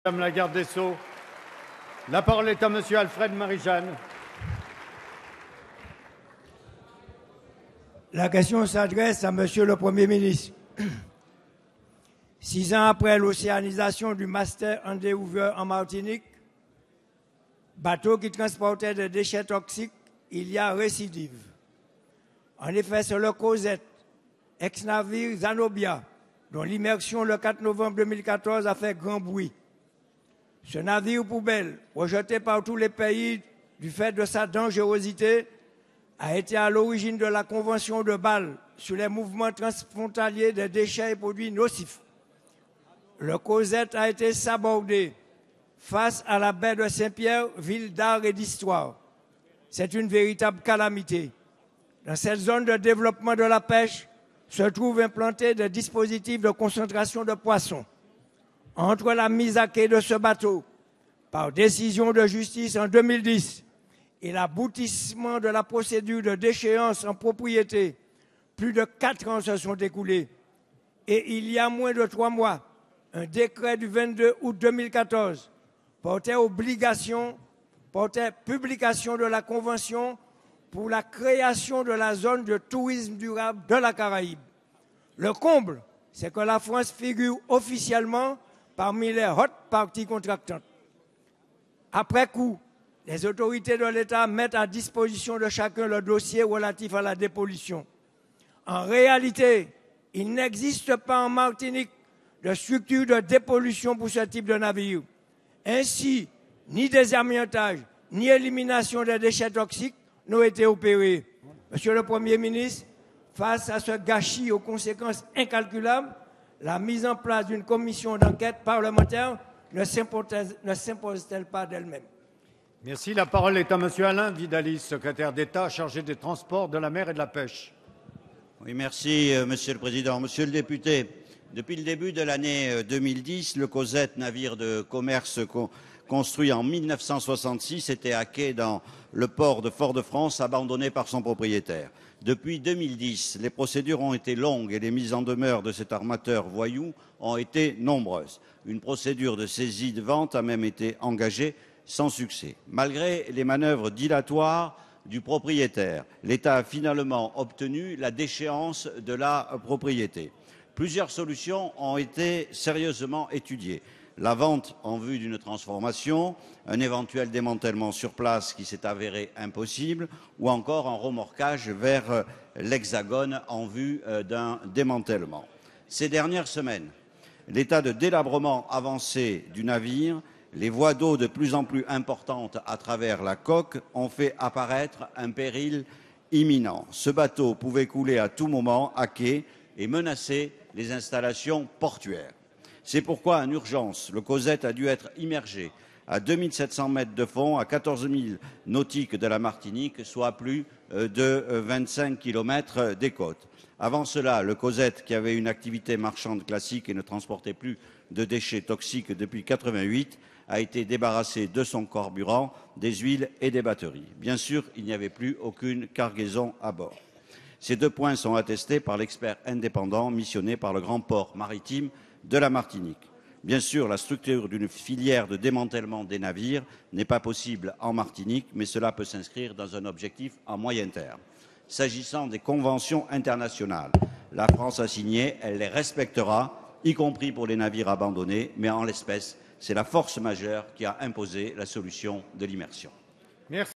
Madame la garde des Sceaux. La parole est à Monsieur Alfred Marie-Jeanne. La question s'adresse à Monsieur le Premier ministre. 6 ans après l'océanisation du Master André Hoover en Martinique, bateau qui transportait des déchets toxiques, il y a récidive. En effet, c'est le Cosette, ex-navire Zanobia, dont l'immersion le 4 novembre 2014 a fait grand bruit. Ce navire poubelle, rejeté par tous les pays du fait de sa dangerosité, a été à l'origine de la Convention de Bâle sur les mouvements transfrontaliers des déchets et produits nocifs. Le Cosette a été sabordé face à la baie de Saint-Pierre, ville d'art et d'histoire. C'est une véritable calamité. Dans cette zone de développement de la pêche se trouvent implantés des dispositifs de concentration de poissons. Entre la mise à quai de ce bateau, par décision de justice en 2010, et l'aboutissement de la procédure de déchéance en propriété, plus de 4 ans se sont écoulés. Et il y a moins de 3 mois, un décret du 22 août 2014 portait publication de la Convention pour la création de la zone de tourisme durable de la Caraïbe. Le comble, c'est que la France figure officiellement parmi les hautes parties contractantes. Après coup, les autorités de l'État mettent à disposition de chacun le dossier relatif à la dépollution. En réalité, il n'existe pas en Martinique de structure de dépollution pour ce type de navire. Ainsi, ni désamiantage, ni élimination des déchets toxiques n'ont été opérés. Monsieur le Premier ministre, face à ce gâchis aux conséquences incalculables, la mise en place d'une commission d'enquête parlementaire ne s'impose-t-elle pas d'elle-même? Merci. La parole est à Monsieur Alain Vidalies, secrétaire d'État chargé des transports, de la mer et de la pêche. Oui, merci, Monsieur le Président. Monsieur le député, depuis le début de l'année 2010, le Cosette, navire de commerce construit en 1966, était à quai dans le port de Fort-de-France, abandonné par son propriétaire. Depuis 2010, les procédures ont été longues et les mises en demeure de cet armateur voyou ont été nombreuses. Une procédure de saisie de vente a même été engagée sans succès. Malgré les manœuvres dilatoires du propriétaire, l'État a finalement obtenu la déchéance de la propriété. Plusieurs solutions ont été sérieusement étudiées. La vente en vue d'une transformation, un éventuel démantèlement sur place qui s'est avéré impossible, ou encore un remorquage vers l'Hexagone en vue d'un démantèlement. Ces dernières semaines, l'état de délabrement avancé du navire, les voies d'eau de plus en plus importantes à travers la coque ont fait apparaître un péril imminent. Ce bateau pouvait couler à tout moment à quai et menacer les installations portuaires. C'est pourquoi, en urgence, le Cosette a dû être immergé à 2700 mètres de fond, à 14 000 nautiques de la Martinique, soit plus de 25 km des côtes. Avant cela, le Cosette, qui avait une activité marchande classique et ne transportait plus de déchets toxiques depuis 1988, a été débarrassé de son carburant, des huiles et des batteries. Bien sûr, il n'y avait plus aucune cargaison à bord. Ces 2 points sont attestés par l'expert indépendant missionné par le grand port maritime de la Martinique. Bien sûr, la structure d'une filière de démantèlement des navires n'est pas possible en Martinique, mais cela peut s'inscrire dans un objectif à moyen terme. S'agissant des conventions internationales, la France a signé, elle les respectera, y compris pour les navires abandonnés, mais en l'espèce, c'est la force majeure qui a imposé la solution de l'immersion. Merci.